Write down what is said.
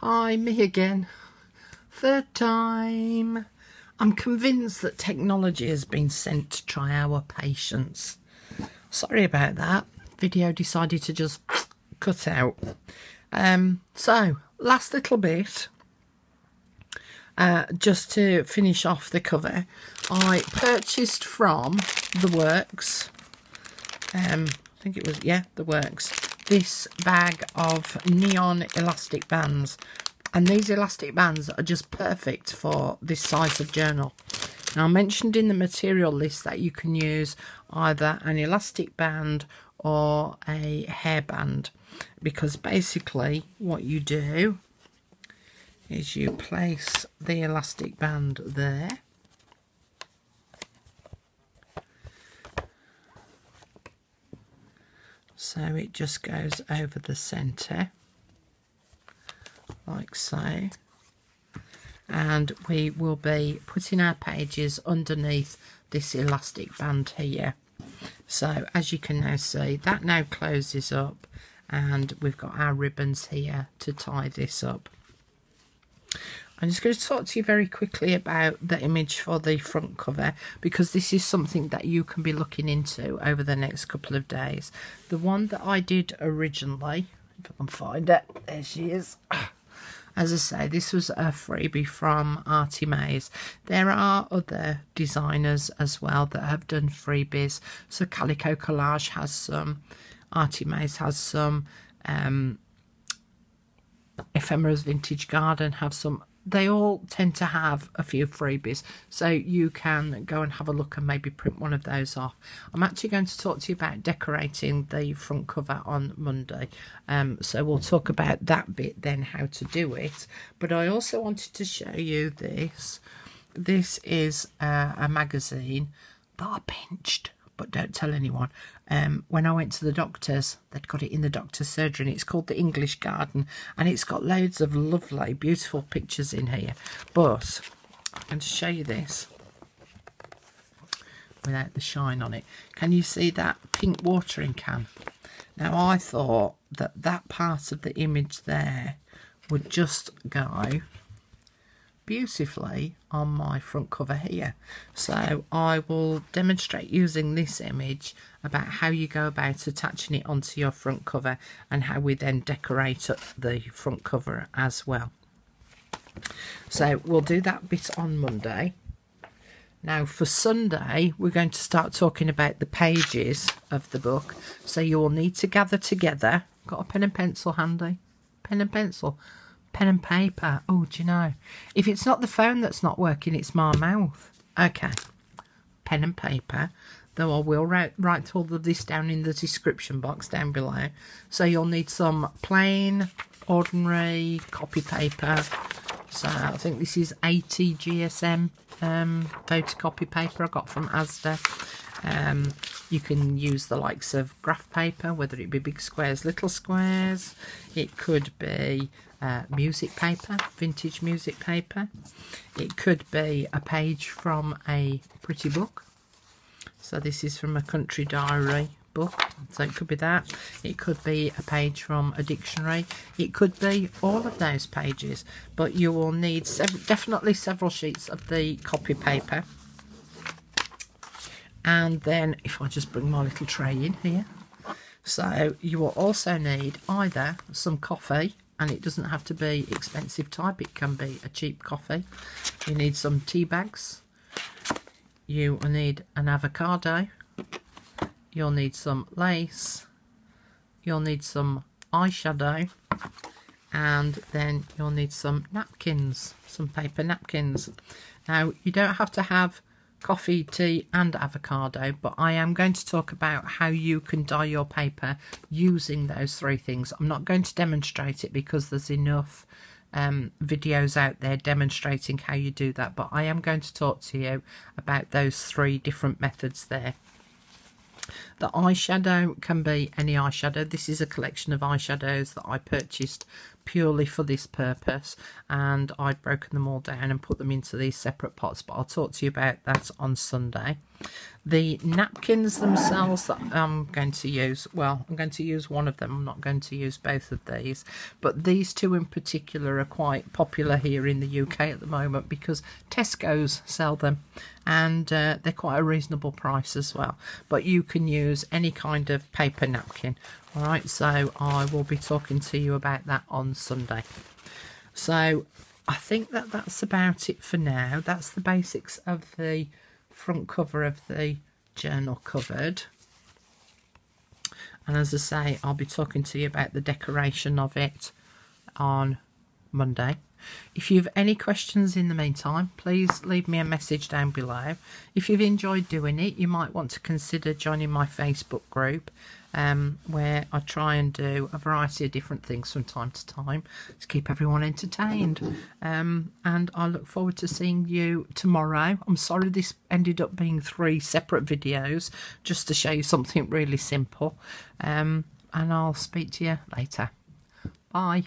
Hi, me again. Third time. I'm convinced that technology has been sent to try our patience. Sorry about that. Video decided to just cut out. So, last little bit. Just to finish off the cover, I purchased from The Works. I think it was, yeah, The Works. This bag of neon elastic bands. And these elastic bands are just perfect for this size of journal. Now, I mentioned in the material list that you can use either an elastic band or a hairband. Because basically what you do is you place the elastic band there. So it just goes over the centre, like so. And we will be putting our pages underneath this elastic band here. So as you can now see, that now closes up, and we've got our ribbons here to tie this up. I'm just going to talk to you very quickly about the image for the front cover, because this is something that you can be looking into over the next couple of days. The one that I did originally, if I can find it, there she is. As I say, this was a freebie from Artie Mays. There are other designers as well that have done freebies. So Calico Collage has some, Artie Mays has some, Ephemera's Vintage Garden have some. They all tend to have a few freebies, so you can go and have a look and maybe print one of those off. I'm actually going to talk to you about decorating the front cover on Monday, so we'll talk about that bit then, how to do it. But I also wanted to show you this. This is a magazine that I pinched, but don't tell anyone. When I went to the doctor's, they'd got it in the doctor's surgery, and it's called The English Garden, and it's got loads of lovely, beautiful pictures in here. But I'm going to show you this without the shine on it. Can you see that pink watering can? Now, I thought that that part of the image there would just go beautifully on my front cover here. So I will demonstrate using this image about how you go about attaching it onto your front cover, and how we then decorate up the front cover as well. So we'll do that bit on Monday. Now for Sunday, we're going to start talking about the pages of the book. So you will need to gather together. Got a pen and pencil handy? Pen and pencil? Pen and paper. Oh, do you know? If it's not the phone that's not working, it's my mouth. Okay. Pen and paper. Though I will write all of this down in the description box down below. So you'll need some plain, ordinary copy paper. So I think this is 80 GSM photocopy paper I got from Asda. You can use the likes of graph paper, whether it be big squares, little squares. It could be music paper, vintage music paper. It could be a page from a pretty book. So this is from a country diary book, so it could be that. It could be a page from a dictionary. It could be all of those pages, but you will need definitely several sheets of the copy paper. And then if I just bring my little tray in here, so you will also need either some coffee, and it doesn't have to be expensive type, it can be a cheap coffee. You need some tea bags. You will need an avocado. You'll need some lace. You'll need some eyeshadow. And then you'll need some napkins, some paper napkins. Now, you don't have to have coffee, tea and avocado, but I am going to talk about how you can dye your paper using those three things. I'm not going to demonstrate it because there's enough videos out there demonstrating how you do that, but I am going to talk to you about those three different methods there. The eyeshadow can be any eyeshadow. This is a collection of eyeshadows that I purchased purely for this purpose, and I'd broken them all down and put them into these separate pots, but I'll talk to you about that on Sunday. The napkins themselves that I'm going to use, well, I'm going to use one of them, I'm not going to use both of these, but these two in particular are quite popular here in the UK at the moment because Tesco's sell them, and they're quite a reasonable price as well. But you can use any kind of paper napkin. Alright, so I will be talking to you about that on Sunday. So I think that's about it for now. That's the basics of the front cover of the journal covered, and as I say, I'll be talking to you about the decoration of it on Monday. If you've any questions in the meantime, please leave me a message down below. If you've enjoyed doing it, you might want to consider joining my Facebook group, where I try and do a variety of different things from time to time to keep everyone entertained. And I look forward to seeing you tomorrow. I'm sorry this ended up being 3 separate videos just to show you something really simple. And I'll speak to you later. Bye.